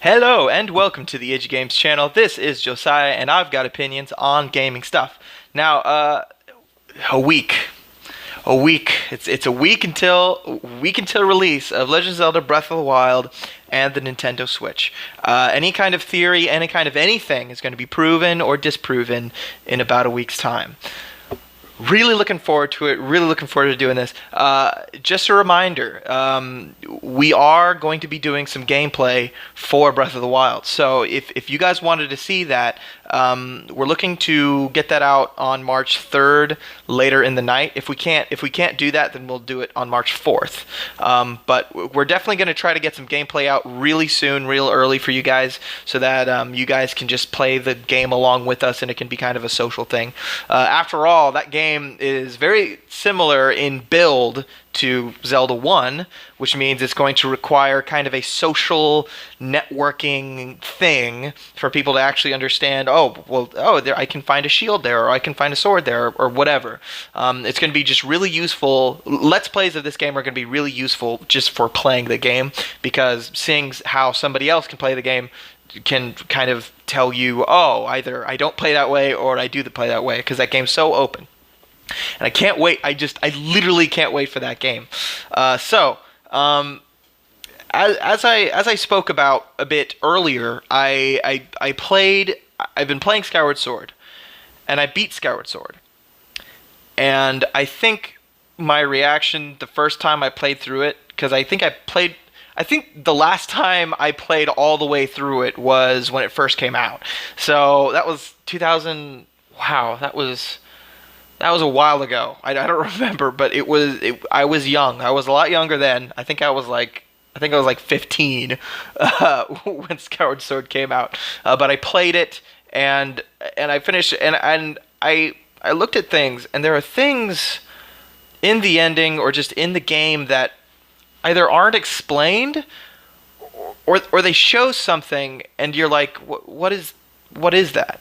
Hello and welcome to the Edge Games channel. This is Josiah and I've got opinions on gaming stuff. Now, a week. It's a week until release of Legend of Zelda Breath of the Wild and the Nintendo Switch. Any kind of theory, any kind of anything is going to be proven or disproven in about a week's time. Really looking forward to it. Really looking forward to doing this. Just a reminder, we are going to be doing some gameplay for Breath of the Wild. So if you guys wanted to see that, we're looking to get that out on March 3rd later in the night. If we can't do that, then we'll do it on March 4th. But we're definitely going to try to get some gameplay out really soon, real early for you guys, so that you guys can just play the game along with us, and it can be kind of a social thing. After all, that game is very similar in build to Zelda 1, which means it's going to require kind of a social networking thing for people to actually understand, there, I can find a shield there, or I can find a sword there, or whatever. It's going to be just really useful. Let's Plays of this game are going to be really useful just for playing the game, because seeing how somebody else can play the game can kind of tell you, either I don't play that way or I do play that way, because that game's so open. And I can't wait. I literally can't wait for that game. As I spoke about a bit earlier, I've been playing Skyward Sword, and I beat Skyward Sword. And I think my reaction the first time I played through it, because I think the last time I played all the way through it was when it first came out. So that was 2000. Wow, that was a while ago. I don't remember, but I was young. I was a lot younger then. I think I was like 15 when Skyward Sword came out. But I played it and I finished, and I looked at things, and there are things in the ending or just in the game that either aren't explained or they show something and you're like, what is that?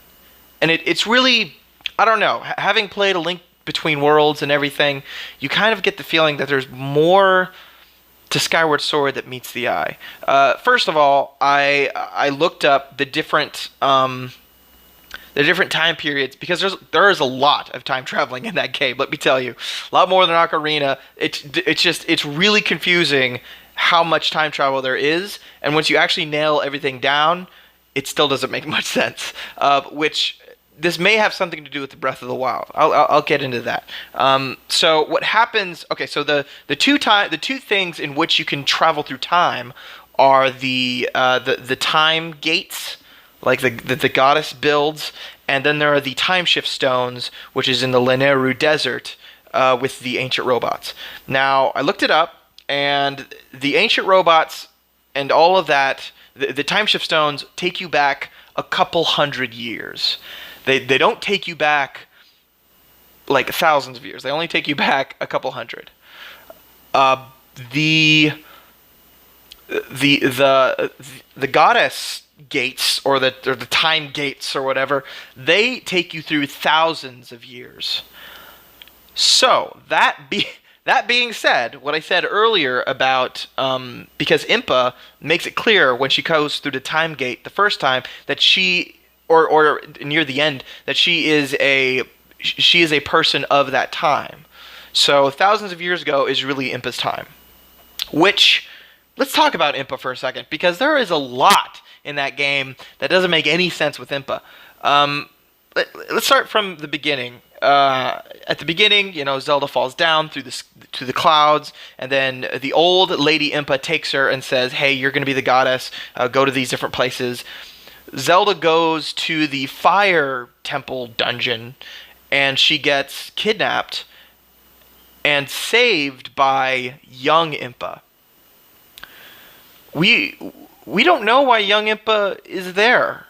And it's really, I don't know. Having played A Link Between Worlds and everything, you kind of get the feeling that there's more to Skyward Sword that meets the eye. First of all, I looked up the different time periods, because there is a lot of time traveling in that game. Let me tell you, a lot more than Ocarina. It's really confusing how much time travel there is, and once you actually nail everything down, it still doesn't make much sense. Which this may have something to do with the Breath of the Wild. I'll get into that. So what happens? Okay, so the two things in which you can travel through time are the time gates, like the goddess builds, and then there are the time shift stones, which is in the Lanayru Desert with the ancient robots. Now I looked it up, and the ancient robots and all of that, the time shift stones take you back a couple hundred years. They don't take you back like thousands of years. They only take you back a couple hundred. The goddess gates, or the time gates or whatever, they take you through thousands of years. So that being said, what I said earlier about because Impa makes it clear when she goes through the time gate the first time that she, or near the end, that she is a person of that time. So thousands of years ago is really Impa's time. Which, let's talk about Impa for a second, because there is a lot in that game that doesn't make any sense with Impa. Let's start from the beginning. At the beginning, Zelda falls down to the clouds, and then the old lady Impa takes her and says, "Hey, you're going to be the goddess. Go to these different places." Zelda goes to the fire temple dungeon, and she gets kidnapped and saved by young Impa. We don't know why young Impa is there.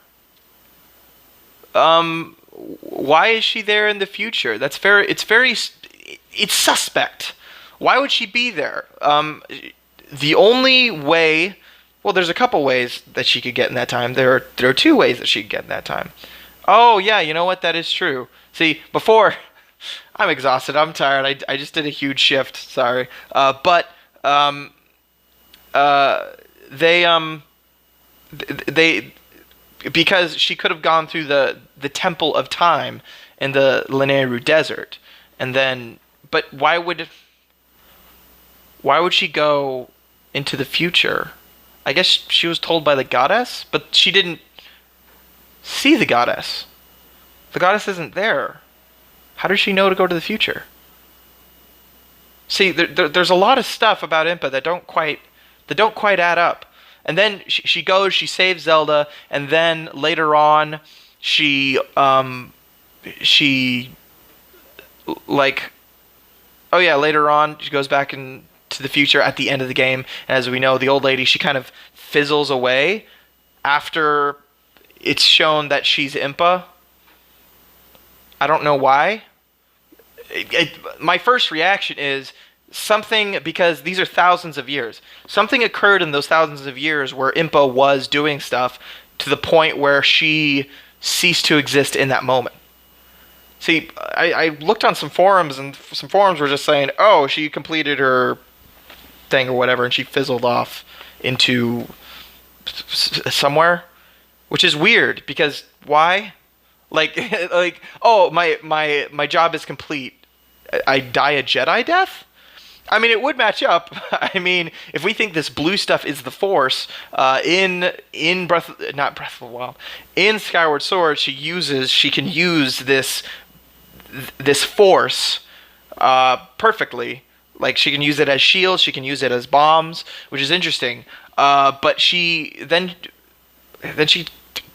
Why is she there in the future? It's suspect. Why would she be there? The only way, well, there's a couple ways that she could get in that time. There are two ways that she could get in that time. Oh yeah, you know what? That is true. See, before, I'm exhausted. I'm tired. I just did a huge shift. Sorry. They they because she could have gone through the Temple of Time in the Lanayru Desert, and then but why would she go into the future? I guess she was told by the goddess, but she didn't see the goddess. The goddess isn't there. How does she know to go to the future? See, there's a lot of stuff about Impa that don't quite add up. And then she goes, she saves Zelda, and then later on, she like, oh yeah, later on she goes back into the future at the end of the game, and as we know, the old lady, she kind of fizzles away after it's shown that she's Impa. I don't know why. My first reaction is something, because these are thousands of years. Something occurred in those thousands of years where Impa was doing stuff to the point where she ceased to exist in that moment. See, I looked on some forums, and some forums were just saying, oh, she completed her thing or whatever, and she fizzled off into somewhere, which is weird, because why? Like, oh, my job is complete. I die a Jedi death? I mean, it would match up. I mean, if we think this blue stuff is the Force, in not Breath of the Wild, in Skyward Sword, she can use this Force perfectly. Like, she can use it as shields, she can use it as bombs, which is interesting. But she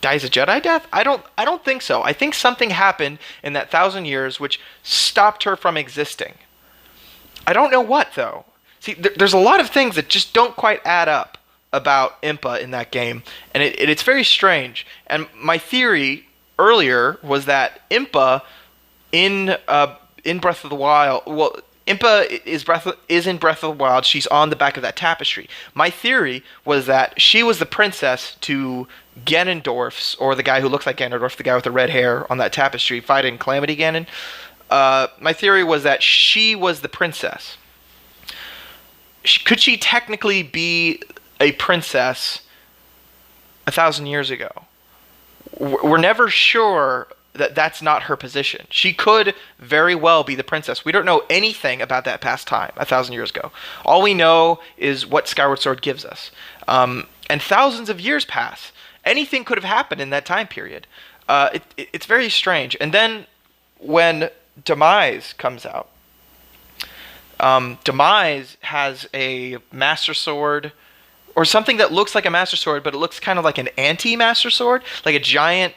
dies a Jedi death? I don't think so. I think something happened in that 1,000 years which stopped her from existing. I don't know what, though. See, there's a lot of things that just don't quite add up about Impa in that game, and it's very strange. And my theory earlier was that Impa in Breath of the Wild, well, Impa is in Breath of the Wild. She's on the back of that tapestry. My theory was that she was the princess to Ganondorf's, or the guy who looks like Ganondorf, the guy with the red hair on that tapestry fighting Calamity Ganon. My theory was that she was the princess. Could she technically be a princess 1,000 years ago? We're never sure that that's not her position. She could very well be the princess. We don't know anything about that past time, 1,000 years ago. All we know is what Skyward Sword gives us. And thousands of years pass. Anything could have happened in that time period. It's very strange. And then when Demise comes out, Demise has a Master Sword, or something that looks like a Master Sword, but it looks kind of like an anti-Master Sword, like a giant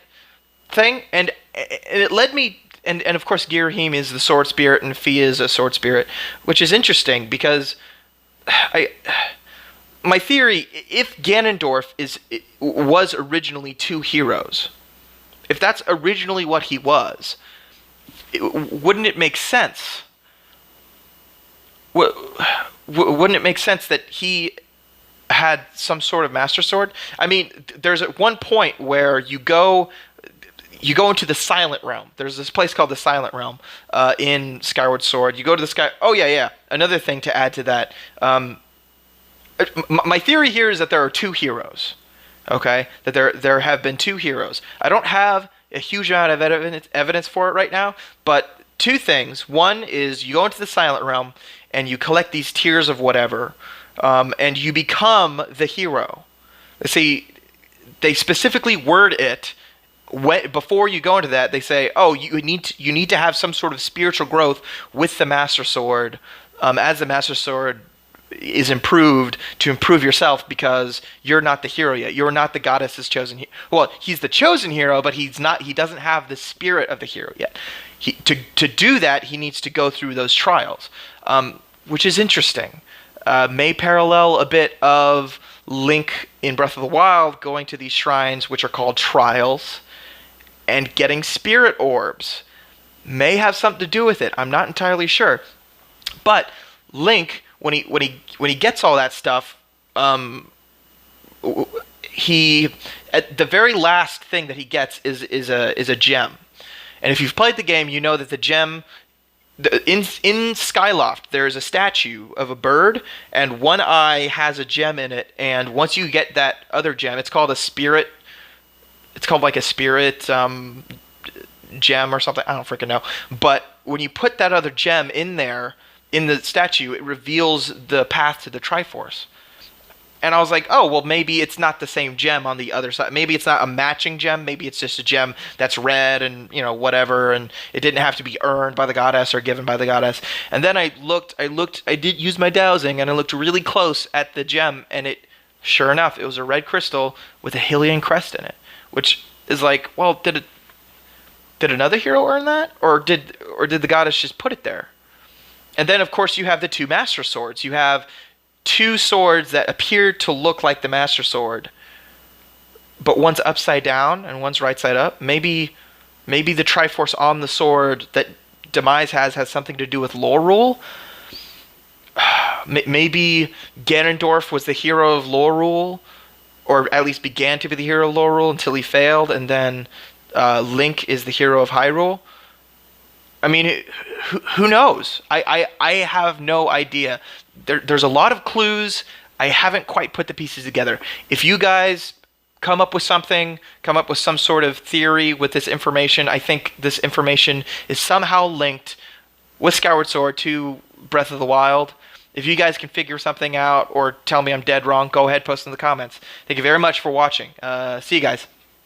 thing, and it led me, and of course Girahim is the sword spirit and Fia is a sword spirit, which is interesting because my theory, if Ganondorf was originally two heroes, if that's originally what he was, wouldn't it make sense? Wouldn't it make sense that he had some sort of Master Sword? I mean, there's at one point where you go into the Silent Realm. There's this place called the Silent Realm in Skyward Sword. You go to the sky. Oh yeah. Another thing to add to that. My theory here is that there are two heroes. Okay, that there have been two heroes. I don't have a huge amount of evidence for it right now, but two things. One is you go into the Silent Realm and you collect these tears of whatever, and you become the hero. See, they specifically word it. Before you go into that, they say, "Oh, you need to have some sort of spiritual growth with the Master Sword, as the Master Sword is improved to improve yourself, because you're not the hero yet. You're not the goddess's chosen hero. Well, he's the chosen hero, but he's not. He doesn't have the spirit of the hero yet. To do that, he needs to go through those trials, which is interesting. May parallel a bit of Link in Breath of the Wild going to these shrines, which are called trials, and getting spirit orbs. May have something to do with it. I'm not entirely sure. But Link, when he gets all that stuff, he, at the very last thing that he gets is a gem. And if you've played the game, you know that the gem In Skyloft, there's a statue of a bird, and one eye has a gem in it. And once you get that other gem, it's called a spirit. It's called like a spirit gem or something. I don't freaking know. But when you put that other gem in there in the statue, it reveals the path to the Triforce. And I was like, oh, well, maybe it's not the same gem on the other side. Maybe it's not a matching gem. Maybe it's just a gem that's red and, whatever. And it didn't have to be earned by the goddess or given by the goddess. And then I did use my dowsing, and I looked really close at the gem. And sure enough, it was a red crystal with a Hylian crest in it. Which is like, well, did another hero earn that? Or did the goddess just put it there? And then, of course, you have the two Master Swords. You have two swords that appear to look like the Master Sword, but one's upside down and one's right side up. Maybe the Triforce on the sword that Demise has something to do with lore rule. Maybe Ganondorf was the hero of lore rule, or at least began to be the hero of lore rule until he failed, and then Link is the hero of Hyrule. I mean, who knows? I have no idea. There's a lot of clues. I haven't quite put the pieces together. If you guys come up with some sort of theory with this information, I think this information is somehow linked with Skyward Sword to Breath of the Wild. If you guys can figure something out or tell me I'm dead wrong, go ahead, post in the comments. Thank you very much for watching. See you guys.